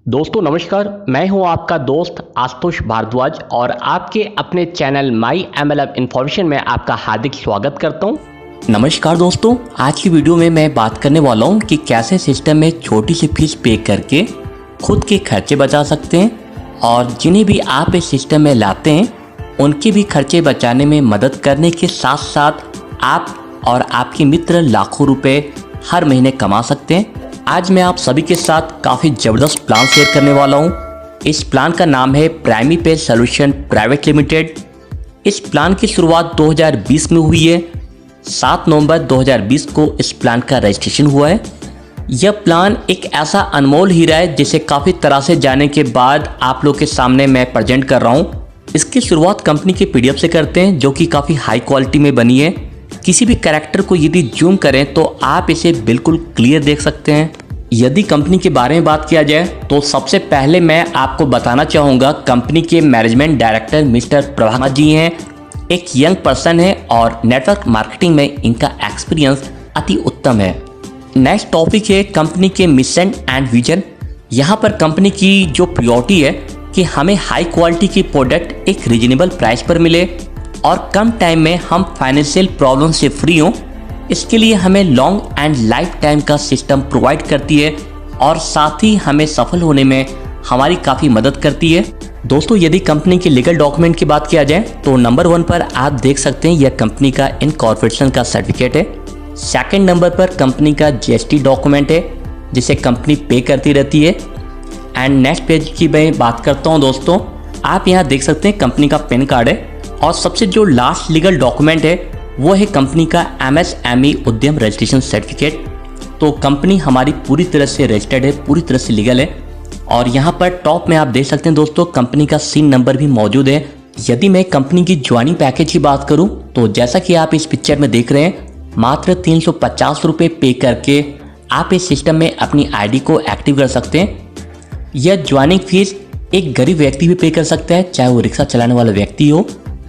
दोस्तों नमस्कार, मैं हूं आपका दोस्त आशुतोष भारद्वाज और आपके अपने चैनल माई MLF इन्फॉर्मेशन में आपका हार्दिक स्वागत करता हूं। नमस्कार दोस्तों, आज की वीडियो में मैं बात करने वाला हूं कि कैसे सिस्टम में छोटी सी फीस पे करके खुद के खर्चे बचा सकते हैं और जिन्हें भी आप इस सिस्टम में लाते हैं उनके भी खर्चे बचाने में मदद करने के साथ साथ आप और आपके मित्र लाखों रुपए हर महीने कमा सकते हैं। आज मैं आप सभी के साथ काफ़ी ज़बरदस्त प्लान शेयर करने वाला हूं। इस प्लान का नाम है प्राइमी पे सॉल्यूशन प्राइवेट लिमिटेड। इस प्लान की शुरुआत 2020 में हुई है। 7 नवंबर 2020 को इस प्लान का रजिस्ट्रेशन हुआ है। यह प्लान एक ऐसा अनमोल हीरा है जिसे काफ़ी तरह से जानने के बाद आप लोग के सामने मैं प्रेजेंट कर रहा हूँ। इसकी शुरुआत कंपनी के PDF से करते हैं जो कि काफ़ी हाई क्वालिटी में बनी है। किसी भी कैरेक्टर को यदि जूम करें तो आप इसे बिल्कुल क्लियर देख सकते हैं। यदि कंपनी के बारे में बात किया जाए तो सबसे पहले मैं आपको बताना चाहूँगा कंपनी के management director mister Prabhakar ji हैं। एक यंग पर्सन है और नेटवर्क मार्केटिंग में इनका एक्सपीरियंस अति उत्तम है। नेक्स्ट टॉपिक है कंपनी के मिशन एंड विजन। यहाँ पर कंपनी की जो प्रायोरिटी है कि हमें हाई क्वालिटी की प्रोडक्ट एक रीजनेबल प्राइस पर मिले और कम टाइम में हम फाइनेंशियल प्रॉब्लम से फ्री हों। इसके लिए हमें लॉन्ग एंड लाइफ टाइम का सिस्टम प्रोवाइड करती है और साथ ही हमें सफल होने में हमारी काफ़ी मदद करती है। दोस्तों यदि कंपनी के लीगल डॉक्यूमेंट की बात किया जाए तो नंबर 1 पर आप देख सकते हैं यह कंपनी का इनकॉर्पोरेशन का सर्टिफिकेट है। सेकंड नंबर पर कंपनी का GST डॉक्यूमेंट है जिसे कंपनी पे करती रहती है। एंड नेक्स्ट पेज की मैं बात करता हूँ दोस्तों, आप यहाँ देख सकते हैं कंपनी का पैन कार्ड है और सबसे जो लास्ट लीगल डॉक्यूमेंट है वो है कंपनी का MSME उद्यम रजिस्ट्रेशन सर्टिफिकेट। तो कंपनी हमारी पूरी तरह से रजिस्टर्ड है, पूरी तरह से लीगल है। और यहाँ पर टॉप में आप देख सकते हैं दोस्तों कंपनी का सीन नंबर भी मौजूद है। यदि मैं कंपनी की ज्वाइनिंग पैकेज की बात करूँ तो जैसा कि आप इस पिक्चर में देख रहे हैं, मात्र 350 रुपये पे करके आप इस सिस्टम में अपनी ID को एक्टिव कर सकते हैं। यह ज्वाइनिंग फीस एक गरीब व्यक्ति भी पे कर सकता है, चाहे वो रिक्शा चलाने वाला व्यक्ति हो,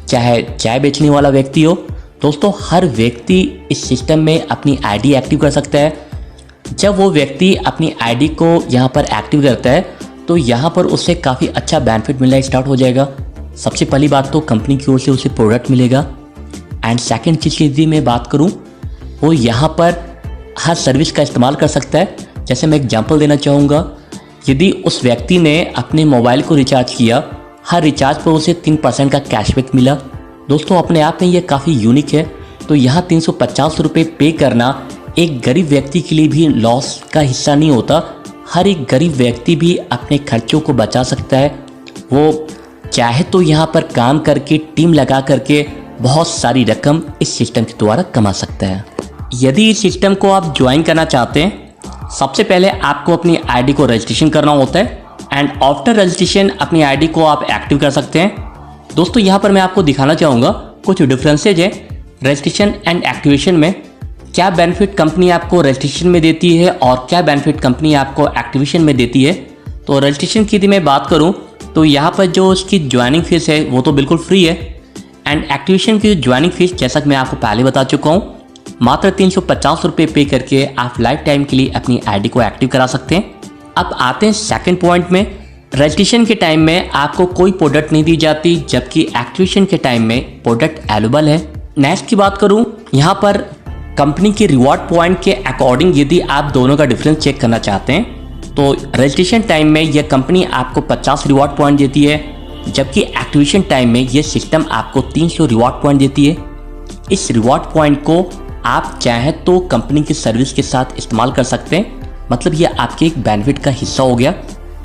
चाहे चाय बेचने वाला व्यक्ति हो। दोस्तों हर व्यक्ति इस सिस्टम में अपनी ID एक्टिव कर सकता है। जब वो व्यक्ति अपनी ID को यहाँ पर एक्टिव करता है तो यहाँ पर उससे काफ़ी अच्छा बेनिफिट मिलना स्टार्ट हो जाएगा। सबसे पहली बात तो कंपनी की ओर से उसे प्रोडक्ट मिलेगा। एंड सेकेंड चीज़ की यदि मैं बात करूँ वो यहाँ पर हर सर्विस का इस्तेमाल कर सकता है। जैसे मैं एग्जाम्पल देना चाहूँगा, यदि उस व्यक्ति ने अपने मोबाइल को रिचार्ज किया, हर रिचार्ज पर उसे 3% का कैशबैक मिला। दोस्तों अपने आप में ये काफ़ी यूनिक है। तो यहाँ 350 रुपये पे करना एक गरीब व्यक्ति के लिए भी लॉस का हिस्सा नहीं होता। हर एक गरीब व्यक्ति भी अपने खर्चों को बचा सकता है। वो चाहे तो यहाँ पर काम करके टीम लगा करके बहुत सारी रकम इस सिस्टम के द्वारा कमा सकता है। यदि इस सिस्टम को आप ज्वाइन करना चाहते हैं, सबसे पहले आपको अपनी ID को रजिस्ट्रेशन करना होता है एंड आफ्टर रजिस्ट्रेशन अपनी ID को आप एक्टिव कर सकते हैं। दोस्तों यहाँ पर मैं आपको दिखाना चाहूँगा कुछ डिफरेंसेज है रजिस्ट्रेशन एंड एक्टिवेशन में। क्या बेनिफिट कंपनी आपको रजिस्ट्रेशन में देती है और क्या बेनिफिट कंपनी आपको एक्टिवेशन में देती है। तो रजिस्ट्रेशन की यदि मैं बात करूँ तो यहाँ पर जो उसकी ज्वाइनिंग फीस है वो तो बिल्कुल फ्री है। एंड एक्टिवेशन की ज्वाइनिंग फीस जैसा कि मैं आपको पहले बता चुका हूँ, मात्र 350 रुपये पे करके आप लाइफ टाइम के लिए अपनी ID को एक्टिव करा सकते हैं। अब आते हैं सेकंड पॉइंट में। रजिस्ट्रेशन के टाइम में आपको कोई प्रोडक्ट नहीं दी जाती, जबकि एक्टिवेशन के टाइम में प्रोडक्ट अवेलेबल है। नेक्स्ट की बात करूं, यहाँ पर कंपनी के रिवॉर्ड पॉइंट के अकॉर्डिंग यदि आप दोनों का डिफरेंस चेक करना चाहते हैं तो रजिस्ट्रेशन टाइम में यह कंपनी आपको 50 रिवॉर्ड पॉइंट देती है, जबकि एक्टिवेशन टाइम में यह सिस्टम आपको 300 रिवॉर्ड पॉइंट देती है। इस रिवॉर्ड पॉइंट को आप चाहें तो कंपनी की सर्विस के साथ इस्तेमाल कर सकते हैं, मतलब ये आपके एक बेनिफिट का हिस्सा हो गया।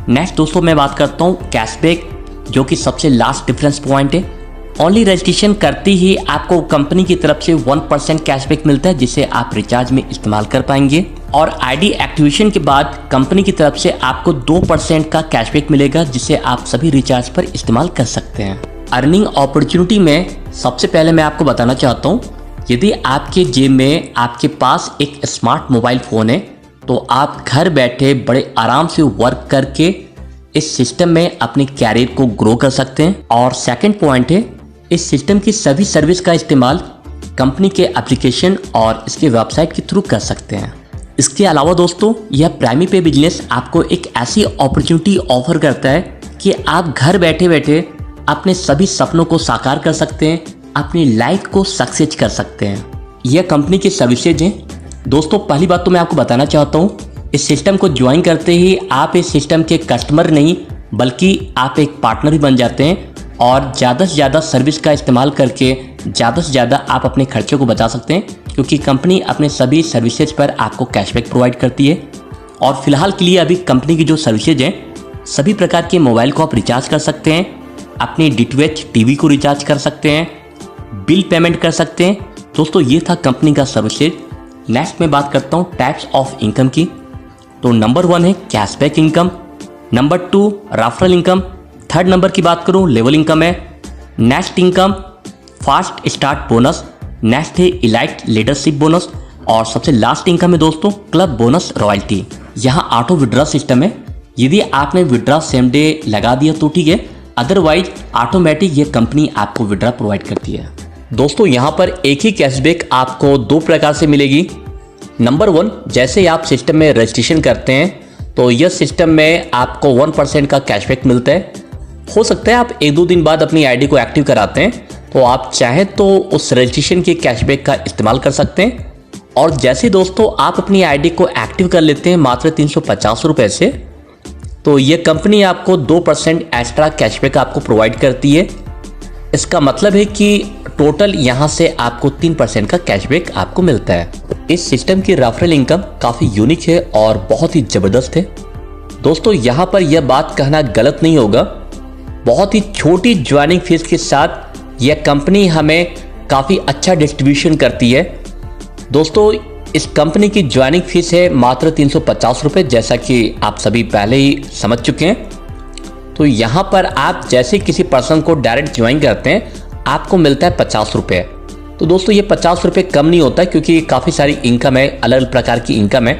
नेक्स्ट दोस्तों मैं बात करता हूँ कैशबैक, जो कि सबसे लास्ट डिफरेंस पॉइंट है। ओनली रजिस्ट्रेशन करते ही आपको कंपनी की तरफ से 1% कैशबैक मिलता है जिसे आप रिचार्ज में इस्तेमाल कर पाएंगे। और ID एक्टिवेशन के बाद कंपनी की तरफ से आपको 2% का कैशबैक मिलेगा जिसे आप सभी रिचार्ज पर इस्तेमाल कर सकते हैं। अर्निंग अपॉर्चुनिटी में सबसे पहले मैं आपको बताना चाहता हूँ, यदि आपके जेब में आपके पास एक स्मार्ट मोबाइल फ़ोन है तो आप घर बैठे बड़े आराम से वर्क करके इस सिस्टम में अपने कैरियर को ग्रो कर सकते हैं। और सेकंड पॉइंट है, इस सिस्टम की सभी सर्विस का इस्तेमाल कंपनी के एप्लीकेशन और इसके वेबसाइट के थ्रू कर सकते हैं। इसके अलावा दोस्तों यह प्राइमी पे बिजनेस आपको एक ऐसी अपॉर्चुनिटी ऑफर करता है कि आप घर बैठे बैठे अपने सभी सपनों को साकार कर सकते हैं, अपनी लाइफ को सक्सेस कर सकते हैं। यह कंपनी की सर्विसेज हैं दोस्तों। पहली बात तो मैं आपको बताना चाहता हूँ, इस सिस्टम को ज्वाइन करते ही आप इस सिस्टम के कस्टमर नहीं बल्कि आप एक पार्टनर भी बन जाते हैं और ज़्यादा से ज़्यादा सर्विस का इस्तेमाल करके ज़्यादा से ज़्यादा आप अपने खर्चों को बचा सकते हैं, क्योंकि कंपनी अपने सभी सर्विसेज पर आपको कैशबैक प्रोवाइड करती है। और फिलहाल के लिए अभी कंपनी की जो सर्विसेज हैं, सभी प्रकार के मोबाइल को आप रिचार्ज कर सकते हैं, अपनी DTH टीवी को रिचार्ज कर सकते हैं, बिल पेमेंट कर सकते हैं। दोस्तों ये था कंपनी का सर्विसेज। नेक्स्ट मैं बात करता हूँ टाइप्स ऑफ इनकम की। तो नंबर 1 है cashback income, number 2 referral income, third number की बात करूँ लेवल इनकम है, next income fast start bonus, next है इलाइट लीडरशिप बोनस और सबसे लास्ट इनकम है दोस्तों क्लब बोनस रॉयल्टी। यहाँ ऑटो विड्रॉ सिस्टम है, यदि आपने विड्रॉ सेम डे लगा दिया तो ठीक है, अदरवाइज ऑटोमेटिक ये कंपनी आपको विड्रॉ प्रोवाइड करती है। दोस्तों यहाँ पर एक ही कैशबैक आपको 2 प्रकार से मिलेगी। नंबर 1, जैसे आप सिस्टम में रजिस्ट्रेशन करते हैं तो यह सिस्टम में आपको 1% का कैशबैक मिलता है। हो सकता है आप 1-2 दिन बाद अपनी आईडी को एक्टिव कराते हैं तो आप चाहें तो उस रजिस्ट्रेशन के कैशबैक का इस्तेमाल कर सकते हैं। और जैसे दोस्तों आप अपनी आईडी को एक्टिव कर लेते हैं मात्र 350 रुपये से, तो ये कंपनी आपको 2% एक्स्ट्रा कैशबैक आपको प्रोवाइड करती है। इसका मतलब है कि टोटल यहाँ से आपको 3% का कैशबैक आपको मिलता है। इस सिस्टम की रेफरल इनकम काफ़ी यूनिक है और बहुत ही ज़बरदस्त है। दोस्तों यहाँ पर यह बात कहना गलत नहीं होगा, बहुत ही छोटी ज्वाइनिंग फीस के साथ यह कंपनी हमें काफ़ी अच्छा डिस्ट्रीब्यूशन करती है। दोस्तों इस कंपनी की ज्वाइनिंग फीस है मात्र 350 रुपये, जैसा कि आप सभी पहले ही समझ चुके हैं। तो यहाँ पर आप जैसे किसी पर्सन को डायरेक्ट ज्वाइन करते हैं आपको मिलता है 50 रुपये। तो दोस्तों ये 50 रुपये कम नहीं होता, क्योंकि काफ़ी सारी इनकम है, अलग अलग प्रकार की इनकम है,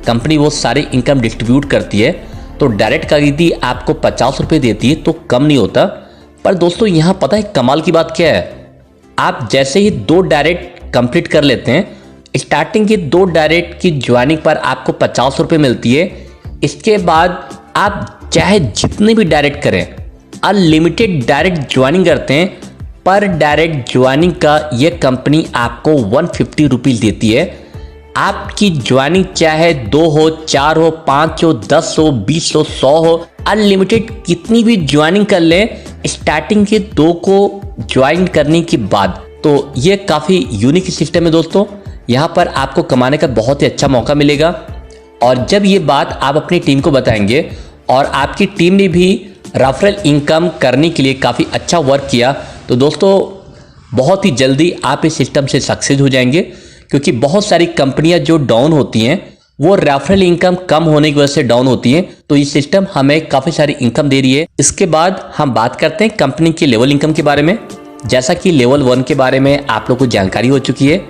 कंपनी वो सारी इनकम डिस्ट्रीब्यूट करती है। तो डायरेक्ट खरीदी आपको 50 रुपये देती है तो कम नहीं होता। पर दोस्तों यहाँ पता है कमाल की बात क्या है, आप जैसे ही 2 डायरेक्ट कंप्लीट कर लेते हैं, स्टार्टिंग की 2 डायरेक्ट की ज्वाइनिंग पर आपको 50 रुपये मिलती है। इसके बाद आप चाहे जितने भी डायरेक्ट करें, अनलिमिटेड डायरेक्ट ज्वाइनिंग करते हैं, पर डायरेक्ट ज्वाइनिंग का ये कंपनी आपको 150 रुपीज़ देती है। आपकी ज्वाइनिंग चाहे 2 हो, 4 हो, 5 हो, 10 हो, 20 हो, 100 हो, अनलिमिटेड कितनी भी ज्वाइनिंग कर लें स्टार्टिंग के 2 को ज्वाइन करने के बाद। तो ये काफ़ी यूनिक सिस्टम है दोस्तों, यहाँ पर आपको कमाने का बहुत ही अच्छा मौका मिलेगा। और जब ये बात आप अपनी टीम को बताएंगे और आपकी टीम ने भी रेफरल इनकम करने के लिए काफ़ी अच्छा वर्क किया, तो दोस्तों बहुत ही जल्दी आप इस सिस्टम से सक्सेस हो जाएंगे। क्योंकि बहुत सारी कंपनियां जो डाउन होती हैं वो रेफरल इनकम कम होने की वजह से डाउन होती हैं, तो ये सिस्टम हमें काफ़ी सारी इनकम दे रही है। इसके बाद हम बात करते हैं कंपनी की लेवल इनकम के बारे में। जैसा कि लेवल 1 के बारे में आप लोगों को जानकारी हो चुकी है,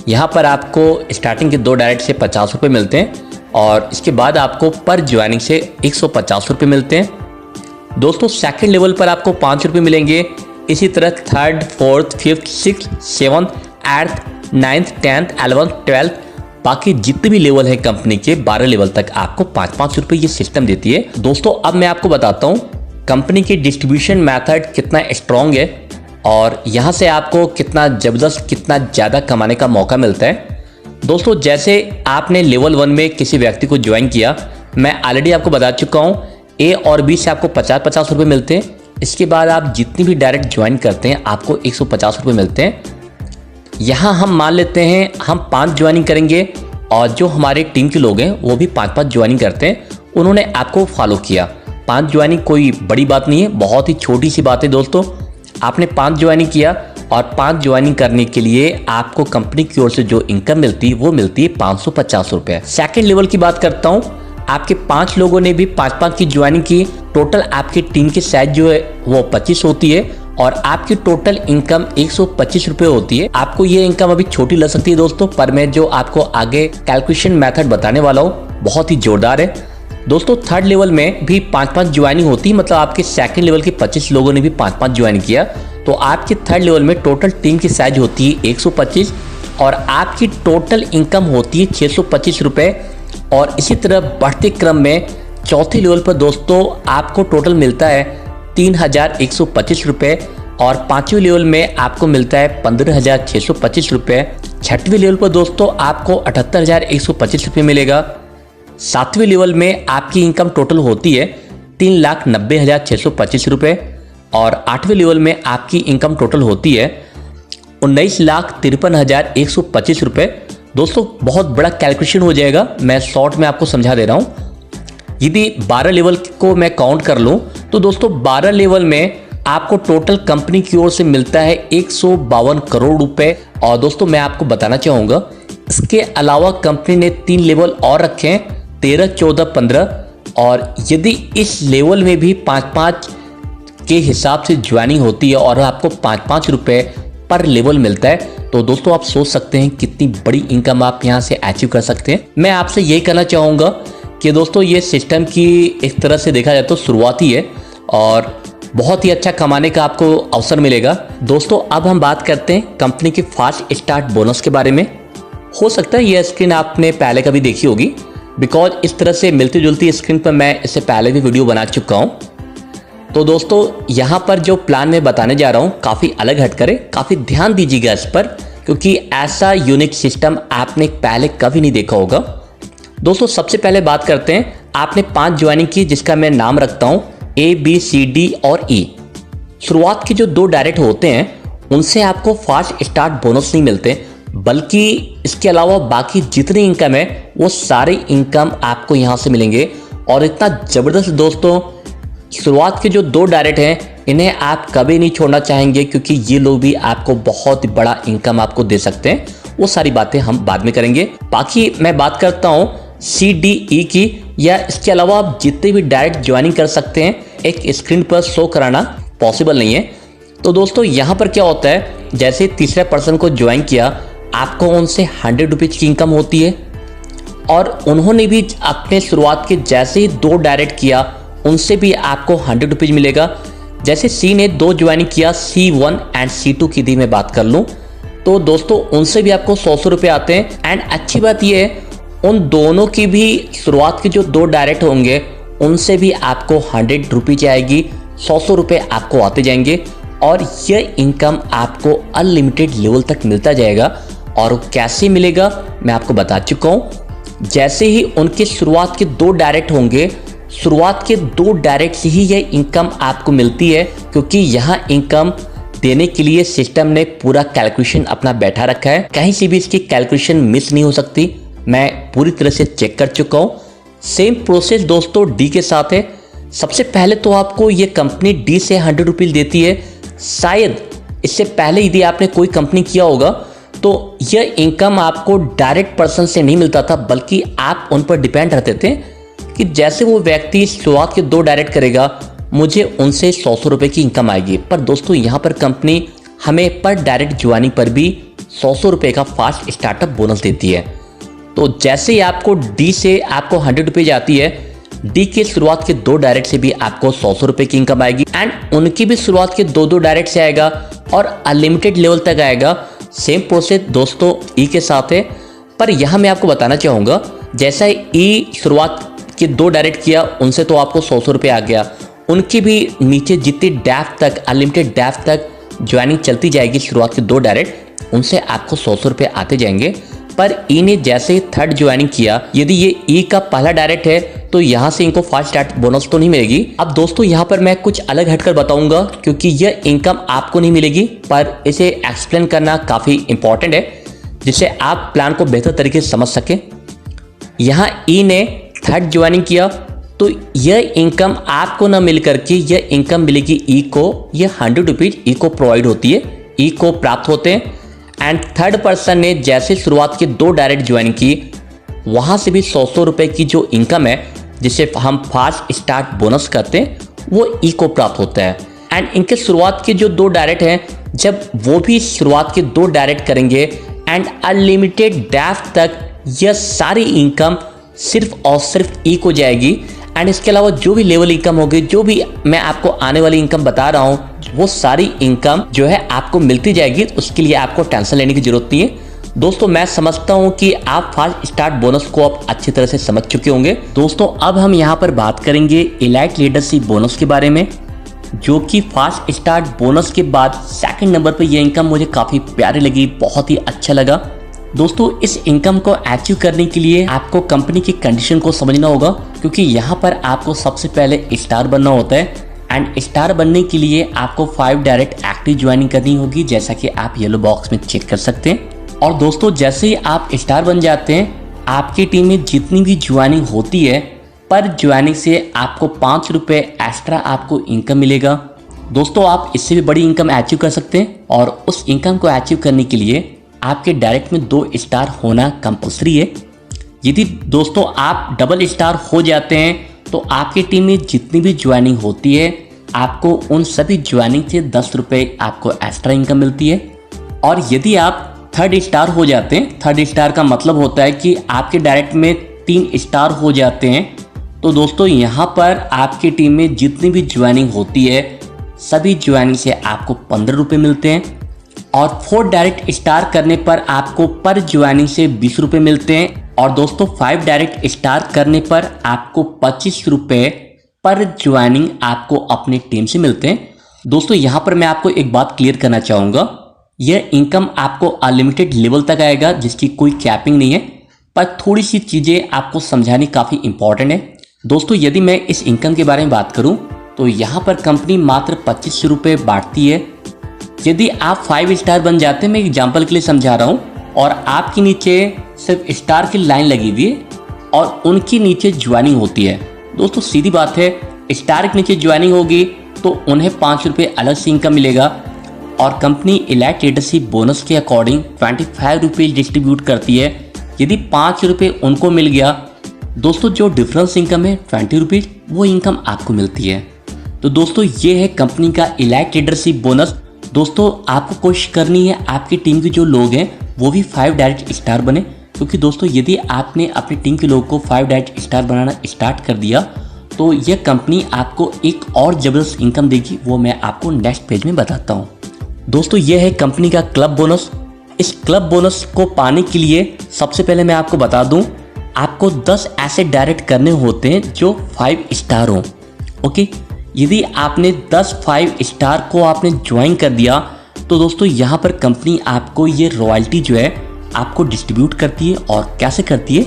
यहाँ पर आपको स्टार्टिंग के 2 डायरेक्ट से 50 रुपये मिलते हैं और इसके बाद आपको पर ज्वाइनिंग से 150 रुपये मिलते हैं। दोस्तों सेकंड लेवल पर आपको 5 रुपये मिलेंगे। इसी तरह 3rd, 4th, 5th, 6th, 7th, 8th, 9th, 10th, 11th, 12th, बाकी जितने भी लेवल है कंपनी के 12 लेवल तक आपको 5-5 रुपये ये सिस्टम देती है। दोस्तों अब मैं आपको बताता हूँ कंपनी की डिस्ट्रीब्यूशन मेथड कितना स्ट्रॉन्ग है और यहाँ से आपको कितना ज़बरदस्त, कितना ज़्यादा कमाने का मौका मिलता है। दोस्तों जैसे आपने लेवल 1 में किसी व्यक्ति को ज्वाइन किया, मैं ऑलरेडी आपको बता चुका हूँ A और B से आपको 50-50 रुपये मिलते हैं। इसके बाद आप जितनी भी डायरेक्ट ज्वाइन करते हैं आपको 150 रुपये मिलते हैं। यहाँ हम मान लेते हैं हम 5 ज्वाइनिंग करेंगे और जो हमारे टीम के लोग हैं वो भी 5-5 ज्वाइनिंग करते हैं, उन्होंने आपको फॉलो किया। 5 ज्वाइनिंग कोई बड़ी बात नहीं है, बहुत ही छोटी सी बात है दोस्तों। आपने 5 ज्वाइनिंग किया और 5 ज्वाइनिंग करने के लिए आपको कंपनी की ओर से जो इनकम मिलती है वो मिलती है 550 रुपये। सेकेंड लेवल की बात करता हूँ, आपके 5 लोगों ने भी 5-5 की ज्वाइनिंग की, टोटल आपकी टीम की साइज जो है वो 25 होती है और आपकी टोटल इनकम 125 रुपये होती है। आपको ये इनकम अभी छोटी लग सकती है दोस्तों, पर मैं जो आपको आगे कैलकुलेशन मेथड बताने वाला हूँ बहुत ही जोरदार है। दोस्तों थर्ड लेवल में भी 5-5 ज्वाइनिंग होती है, मतलब आपके सेकंड लेवल के 25 लोगों ने भी 5-5 ज्वाइन किया, तो आपके थर्ड लेवल में टोटल टीम की साइज होती है 125 और आपकी टोटल इनकम होती है 625 रुपये और इसी तरह बढ़ते क्रम में चौथे लेवल पर दोस्तों आपको टोटल मिलता है 3,125 रुपये और पाँचवें लेवल में आपको मिलता है 15,625 रुपये। छठवें लेवल पर दोस्तों आपको 78,125 रुपये मिलेगा। सातवें लेवल में आपकी इनकम टोटल होती है 3,90,625 रुपये और आठवें लेवल में आपकी इनकम टोटल होती है 19,53,125 रुपये। दोस्तों बहुत बड़ा कैलकुलेशन हो जाएगा, मैं शॉर्ट में आपको समझा दे रहा हूँ। यदि 12 लेवल को मैं काउंट कर लूँ तो दोस्तों 12 लेवल में आपको टोटल कंपनी की ओर से मिलता है 152 करोड़ रुपए। और दोस्तों मैं आपको बताना चाहूँगा इसके अलावा कंपनी ने 3 लेवल और रखे हैं, 13, 14, 15। और यदि इस लेवल में भी 5-5 के हिसाब से ज्वाइनिंग होती है और आपको 5-5 रुपये पर लेवल मिलता है तो दोस्तों आप सोच सकते हैं कितनी बड़ी इनकम आप यहाँ से अचीव कर सकते हैं। मैं आपसे यही कहना चाहूँगा कि दोस्तों ये सिस्टम की एक तरह से देखा जाए तो शुरुआती है और बहुत ही अच्छा कमाने का आपको अवसर मिलेगा। दोस्तों अब हम बात करते हैं कंपनी के फास्ट स्टार्ट बोनस के बारे में। हो सकता है ये स्क्रीन आपने पहले कभी देखी होगी, बिकॉज इस तरह से मिलती जुलती स्क्रीन पर मैं इससे पहले भी वीडियो बना चुका हूँ। तो दोस्तों यहाँ पर जो प्लान मैं बताने जा रहा हूँ काफ़ी अलग हटकर है, काफ़ी ध्यान दीजिएगा इस पर, क्योंकि ऐसा यूनिक सिस्टम आपने पहले कभी नहीं देखा होगा। दोस्तों सबसे पहले बात करते हैं, आपने 5 ज्वाइनिंग की जिसका मैं नाम रखता हूँ A, B, C, D और E। शुरुआत के जो 2 डायरेक्ट होते हैं उनसे आपको फास्ट स्टार्ट बोनस नहीं मिलते, बल्कि इसके अलावा बाकी जितनी इनकम है वो सारे इनकम आपको यहाँ से मिलेंगे। और इतना ज़बरदस्त दोस्तों, शुरुआत के जो 2 डायरेक्ट हैं इन्हें आप कभी नहीं छोड़ना चाहेंगे, क्योंकि ये लोग भी आपको बहुत बड़ा इनकम आपको दे सकते हैं। वो सारी बातें हम बाद में करेंगे। बाकी मैं बात करता हूँ CDE की, या इसके अलावा आप जितने भी डायरेक्ट ज्वाइनिंग कर सकते हैं, एक स्क्रीन पर शो कराना पॉसिबल नहीं है। तो दोस्तों यहाँ पर क्या होता है, जैसे तीसरे पर्सन को ज्वाइन किया आपको उनसे 100 रुपीज़ की इनकम होती है और उन्होंने भी अपने शुरुआत के जैसे ही 2 डायरेक्ट किया उनसे भी आपको 100 रुपीज़ मिलेगा। जैसे C ने 2 ज्वाइनिंग किया, C1 एंड C2 की यदि मैं बात कर लूँ तो दोस्तों उनसे भी आपको 100 रुपये आते हैं। एंड अच्छी बात यह है उन दोनों की भी शुरुआत के जो 2 डायरेक्ट होंगे उनसे भी आपको 100 रुपीज़ आएगी, 100 रुपये आपको आते जाएंगे और यह इनकम आपको अनलिमिटेड लेवल तक मिलता जाएगा। और कैसे मिलेगा मैं आपको बता चुका हूँ। जैसे ही उनके शुरुआत के 2 डायरेक्ट होंगे, शुरुआत के 2 डायरेक्ट से ही यह इनकम आपको मिलती है, क्योंकि यहाँ इनकम देने के लिए सिस्टम ने पूरा कैलकुलेशन अपना बैठा रखा है, कहीं से भी इसकी कैलकुलेशन मिस नहीं हो सकती। मैं पूरी तरह से चेक कर चुका हूँ। सेम प्रोसेस दोस्तों डी के साथ है। सबसे पहले तो आपको ये कंपनी डी से 100 रुपीज़ देती है। शायद इससे पहले यदि आपने कोई कंपनी किया होगा तो यह इनकम आपको डायरेक्ट पर्सन से नहीं मिलता था, बल्कि आप उन पर डिपेंड रहते थे कि जैसे वो व्यक्ति शुरुआत के 2 डायरेक्ट करेगा मुझे उनसे 100 रुपये की इनकम आएगी। पर दोस्तों यहाँ पर कंपनी हमें पर डायरेक्ट ज्वाइनिंग पर भी 100 रुपये का फास्ट स्टार्टअप बोनस देती है। तो जैसे ही आपको डी से आपको 100 रुपीज़ आती है, डी के शुरुआत के 2 डायरेक्ट से भी आपको 100 रुपये की इनकम आएगी एंड उनकी भी शुरुआत के 2 डायरेक्ट से आएगा और अनलिमिटेड लेवल तक आएगा। सेम प्रोसेस दोस्तों ई के साथ है, पर यहाँ मैं आपको बताना चाहूँगा जैसा ई शुरुआत के 2 डायरेक्ट किया उनसे तो आपको 100 रुपये आ गया, उनकी भी नीचे जितनी डेप्थ तक अनलिमिटेड डेप्थ तक ज्वाइनिंग चलती जाएगी शुरुआत के 2 डायरेक्ट उनसे आपको 100 रुपये आते जाएंगे। पर ई ने जैसे ही 3rd ज्वाइनिंग किया, यदि ये ई का पहला डायरेक्ट है तो यहाँ से इनको फास्ट स्टार्ट बोनस तो नहीं मिलेगी। अब दोस्तों यहाँ पर मैं कुछ अलग हटकर बताऊंगा, क्योंकि यह इनकम आपको नहीं मिलेगी, पर इसे एक्सप्लेन करना काफ़ी इंपॉर्टेंट है जिससे आप प्लान को बेहतर तरीके से समझ सकें। यहाँ ई ने 3rd ज्वाइनिंग किया तो यह इनकम आपको न मिल करके यह इनकम मिलेगी ई को। यह 100 रुपीज़ ई को प्रोवाइड होती है, ई को प्राप्त होते हैं। एंड 3rd पर्सन ने जैसे शुरुआत के 2 डायरेक्ट ज्वाइन की, वहाँ से भी 100 रुपये की जो इनकम है जिसे हम फास्ट स्टार्ट बोनस करते हैं वो ई को प्राप्त होता है। एंड इनके शुरुआत के जो 2 डायरेक्ट हैं, जब वो भी शुरुआत के 2 डायरेक्ट करेंगे एंड अनलिमिटेड डेप्थ तक यह सारी इनकम सिर्फ और सिर्फ ई को जाएगी। एंड इसके अलावा जो भी लेवल इनकम होगी, जो भी मैं आपको आने वाली इनकम बता रहा हूँ, वो सारी इनकम जो है आपको मिलती जाएगी। उसके लिए आपको टेंशन लेने की जरूरत नहीं है। दोस्तों मैं समझता हूं कि आप फास्ट स्टार्ट बोनस को आप अच्छी तरह से समझ चुके होंगे। दोस्तों अब हम यहां पर बात करेंगे इलाइट लीडरशिप बोनस के बारे में, जो कि फास्ट स्टार्ट बोनस के बाद सेकंड नंबर पर यह इनकम मुझे काफ़ी प्यारी लगी, बहुत ही अच्छा लगा। दोस्तों इस इनकम को अचीव करने के लिए आपको कंपनी की कंडीशन को समझना होगा, क्योंकि यहाँ पर आपको सबसे पहले स्टार बनना होता है। एंड स्टार बनने के लिए आपको 5 डायरेक्ट एक्टिव ज्वाइनिंग करनी होगी, जैसा कि आप येलो बॉक्स में चेक कर सकते हैं। और दोस्तों जैसे ही आप स्टार बन जाते हैं, आपकी टीम में जितनी भी ज्वाइनिंग होती है, पर ज्वाइनिंग से आपको 5 रुपये एक्स्ट्रा आपको इनकम मिलेगा। दोस्तों आप इससे भी बड़ी इनकम अचीव कर सकते हैं, और उस इनकम को अचीव करने के लिए आपके डायरेक्ट में 2 स्टार होना कंपल्सरी है। यदि दोस्तों आप डबल स्टार हो जाते हैं तो आपकी टीम में जितनी भी ज्वाइनिंग होती है, आपको उन सभी ज्वाइनिंग से 10 रुपये आपको एक्स्ट्रा इनकम मिलती है। और यदि आप 3rd स्टार हो जाते हैं, 3rd स्टार का मतलब होता है कि आपके डायरेक्ट में 3 स्टार हो जाते हैं, तो दोस्तों यहाँ पर आपकी टीम में जितनी भी ज्वाइनिंग होती है, सभी ज्वाइनिंग से आपको 15 रुपये मिलते हैं। और 4 डायरेक्ट स्टार करने पर आपको पर ज्वाइनिंग से 20 रुपये मिलते हैं। और दोस्तों 5 डायरेक्ट स्टार करने पर आपको 25 रुपये पर ज्वाइनिंग आपको अपनी टीम से मिलते हैं। दोस्तों यहाँ पर मैं आपको एक बात क्लियर करना चाहूँगा, यह इनकम आपको अनलिमिटेड लेवल तक आएगा, जिसकी कोई कैपिंग नहीं है। पर थोड़ी सी चीज़ें आपको समझानी काफ़ी इंपॉर्टेंट है। दोस्तों यदि मैं इस इनकम के बारे में बात करूँ तो यहाँ पर कंपनी मात्र 25 रुपये बांटती है। यदि आप 5 स्टार बन जाते हैं, मैं एग्जाम्पल के लिए समझा रहा हूँ, और आपके नीचे सिर्फ स्टार की लाइन लगी हुई है और उनके नीचे ज्वाइनिंग होती है, दोस्तों सीधी बात है, स्टार के नीचे ज्वाइनिंग होगी तो उन्हें 5 रुपये अलग से इनकम मिलेगा। और कंपनी इलाइट लीडरशिप बोनस के अकॉर्डिंग 25 रुपीज़ डिस्ट्रीब्यूट करती है। यदि 5 रुपये उनको मिल गया, दोस्तों जो डिफरेंस इनकम है 20 रुपीज़, वो इनकम आपको मिलती है। तो दोस्तों ये है कंपनी का इलाइट लीडरशिप बोनस। दोस्तों आपको कोशिश करनी है आपकी टीम के जो लोग हैं वो भी 5 डायरेक्ट स्टार बने, क्योंकि दोस्तों यदि आपने अपनी टीम के लोगों को 5 डायरेक्ट स्टार बनाना स्टार्ट कर दिया तो यह कंपनी आपको एक और ज़बरदस्त इनकम देगी, वो मैं आपको नेक्स्ट पेज में बताता हूँ। दोस्तों यह है कंपनी का क्लब बोनस। इस क्लब बोनस को पाने के लिए सबसे पहले मैं आपको बता दूं, आपको 10 ऐसे डायरेक्ट करने होते हैं जो 5 स्टार हों। ओके, यदि आपने 10 5 स्टार को आपने ज्वाइन कर दिया तो दोस्तों यहाँ पर कंपनी आपको ये रॉयल्टी जो है आपको डिस्ट्रीब्यूट करती है। और कैसे करती है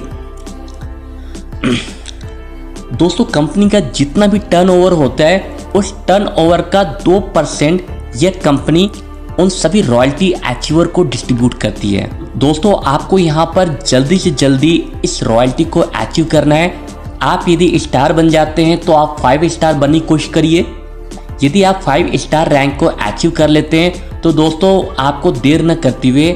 दोस्तों, कंपनी का जितना भी टर्नओवर होता है, उस टर्नओवर का 2% यह कंपनी उन सभी रॉयल्टी अचीवर को डिस्ट्रीब्यूट करती है। दोस्तों आपको यहाँ पर जल्दी से जल्दी इस रॉयल्टी को अचीव करना है। आप यदि स्टार बन जाते हैं तो आप 5 स्टार बनने की कोशिश करिए। यदि आप 5 स्टार रैंक को अचीव कर लेते हैं तो दोस्तों आपको देर न करते हुए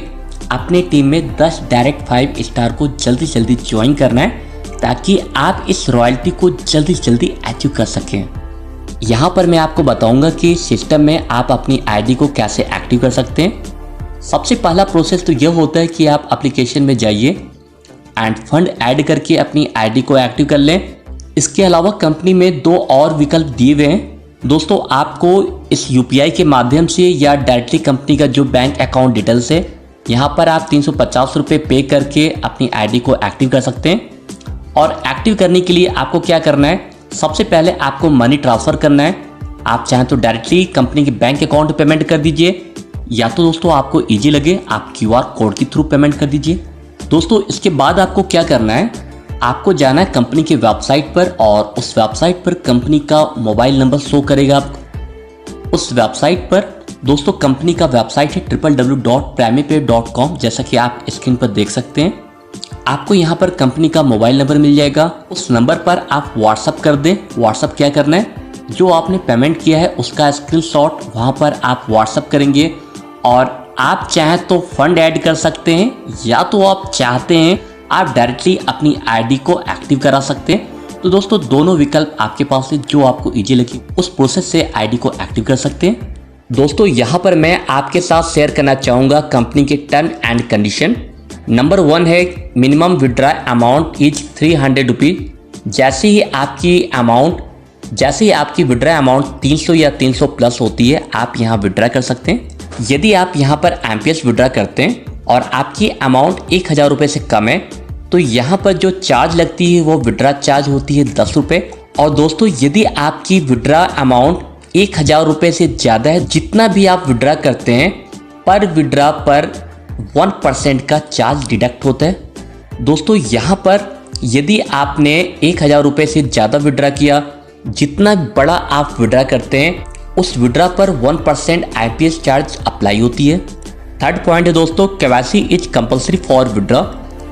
अपने टीम में 10 डायरेक्ट 5 स्टार को जल्दी से जल्दी ज्वाइन करना है, ताकि आप इस रॉयल्टी को जल्दी से जल्दी अचीव कर सकें। यहाँ पर मैं आपको बताऊंगा कि सिस्टम में आप अपनी आईडी को कैसे एक्टिव कर सकते हैं। सबसे पहला प्रोसेस तो यह होता है कि आप एप्लीकेशन में जाइए एंड फंड ऐड करके अपनी आईडी को एक्टिव कर लें। इसके अलावा कंपनी में 2 और विकल्प दिए हुए हैं। दोस्तों आपको इस यूपीआई के माध्यम से या डायरेक्टली कंपनी का जो बैंक अकाउंट डिटेल्स है, यहाँ पर आप 350 रुपये पे करके अपनी आईडी को एक्टिव कर सकते हैं। और एक्टिव करने के लिए आपको क्या करना है, सबसे पहले आपको मनी ट्रांसफ़र करना है। आप चाहें तो डायरेक्टली कंपनी के बैंक अकाउंट पेमेंट कर दीजिए, या तो दोस्तों आपको ईजी लगे आप QR कोड के थ्रू पेमेंट कर दीजिए। दोस्तों इसके बाद आपको क्या करना है, आपको जाना है कंपनी की वेबसाइट पर, और उस वेबसाइट पर कंपनी का मोबाइल नंबर शो करेगा आपको। उस वेबसाइट पर दोस्तों कंपनी का वेबसाइट है www.primepay.com, जैसा कि आप स्क्रीन पर देख सकते हैं। आपको यहाँ पर कंपनी का मोबाइल नंबर मिल जाएगा। उस नंबर पर आप व्हाट्सअप कर दें। व्हाट्सअप क्या करना है, जो आपने पेमेंट किया है उसका स्क्रीनशॉट वहाँ पर आप व्हाट्सअप करेंगे। और आप चाहें तो फंड ऐड कर सकते हैं, या तो आप चाहते हैं आप डायरेक्टली अपनी आईडी को एक्टिव करा सकते हैं। तो दोस्तों दोनों विकल्प आपके पास है, जो आपको ईजी लगे उस प्रोसेस से आईडी को एक्टिव कर सकते हैं। दोस्तों यहाँ पर मैं आपके साथ शेयर करना चाहूँगा कंपनी के टर्म एंड कंडीशन। नंबर 1 है minimum withdraw amount is 300 rupees. जैसे ही आपकी विड्रा अमाउंट 300 या 300 प्लस होती है, आप यहाँ विड्रा कर सकते हैं। यदि आप यहाँ पर एमपीएस विड्रा करते हैं और आपकी अमाउंट 1000 रुपये से कम है तो यहाँ पर जो चार्ज लगती है वो विड्रा चार्ज होती है 10 रुपये। और दोस्तों यदि आपकी विड्रा अमाउंट 1000 रुपये से ज़्यादा है, जितना भी आप विड्रा करते हैं पर विड्रा पर 1% का चार्ज डिडक्ट होता है। दोस्तों यहाँ पर यदि आपने 1000 रुपये से ज़्यादा विड्रा किया, जितना बड़ा आप विड्रा करते हैं उस विड्रा पर 1% IPS चार्ज अप्लाई होती है। थर्ड पॉइंट है दोस्तों, KYC is compulsory for withdraw.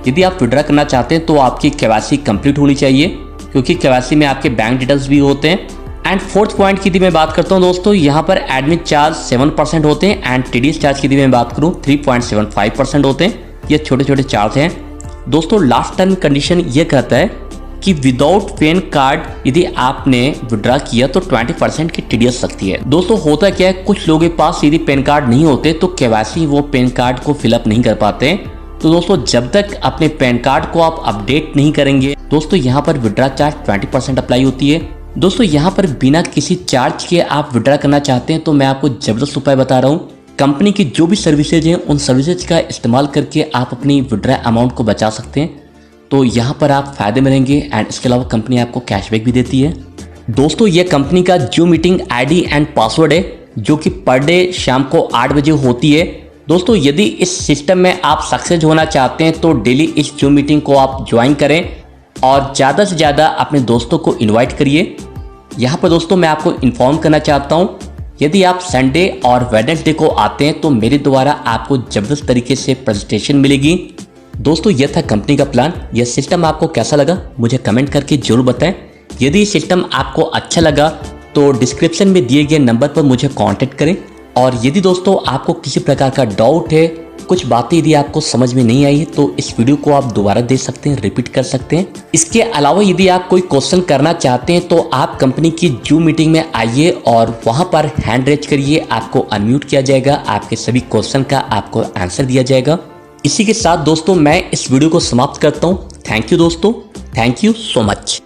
यदि आप विड्रा करना चाहते हैं तो आपकी KYC कंप्लीट होनी चाहिए, क्योंकि KYC में आपके बैंक डिटेल्स भी होते हैं। एंड फोर्थ पॉइंट की यदि मैं बात करता हूं दोस्तों, यहाँ पर एडमिन चार्ज 7% होते हैं एंड TDS चार्ज की यदि मैं बात करूँ 3.75% होते हैं। ये छोटे छोटे चार्ज हैं दोस्तों। लास्ट टर्म कंडीशन ये कहता है कि विदाउट पैन कार्ड यदि आपने विड्रा किया तो 20% की TDS लगती है। दोस्तों होता क्या है, कुछ लोगों के पास यदि पैन कार्ड नहीं होते तो KYC वो पैन कार्ड को फिलअप नहीं कर पाते। तो दोस्तों जब तक अपने पैन कार्ड को आप अपडेट नहीं करेंगे दोस्तों यहाँ पर विड्रा चार्ज 20% अप्लाई होती है। दोस्तों यहाँ पर बिना किसी चार्ज के आप विड्रा करना चाहते हैं तो मैं आपको जबरदस्त उपाय बता रहा हूँ। कंपनी की जो भी सर्विसेज हैं उन सर्विसेज का इस्तेमाल करके आप अपनी विड्रा अमाउंट को बचा सकते हैं। तो यहाँ पर आप फायदे मिलेंगे एंड इसके अलावा कंपनी आपको कैशबैक भी देती है। दोस्तों ये कंपनी का zoom meeting ID and password है जो कि पर डे शाम को 8 बजे होती है। दोस्तों यदि इस सिस्टम में आप सक्सेस होना चाहते हैं तो डेली इस जूम मीटिंग को आप ज्वाइन करें और ज़्यादा से ज़्यादा अपने दोस्तों को इन्वाइट करिए। यहाँ पर दोस्तों मैं आपको इन्फॉर्म करना चाहता हूँ, यदि आप संडे और वेडनेसडे को आते हैं तो मेरे द्वारा आपको जबरदस्त तरीके से प्रेजेंटेशन मिलेगी। दोस्तों यह था कंपनी का प्लान। यह सिस्टम आपको कैसा लगा मुझे कमेंट करके जरूर बताएं। यदि सिस्टम आपको अच्छा लगा तो डिस्क्रिप्शन में दिए गए नंबर पर मुझे कांटेक्ट करें। और यदि दोस्तों आपको किसी प्रकार का डाउट है, कुछ बातें यदि आपको समझ में नहीं आई है तो इस वीडियो को आप दोबारा देख सकते हैं, रिपीट कर सकते हैं। इसके अलावा यदि आप कोई क्वेश्चन करना चाहते हैं तो आप कंपनी की जूम मीटिंग में आइए और वहां पर हैंड रेज करिए, आपको अनम्यूट किया जाएगा, आपके सभी क्वेश्चन का आपको आंसर दिया जाएगा। इसी के साथ दोस्तों मैं इस वीडियो को समाप्त करता हूँ। थैंक यू दोस्तों, थैंक यू सो मच।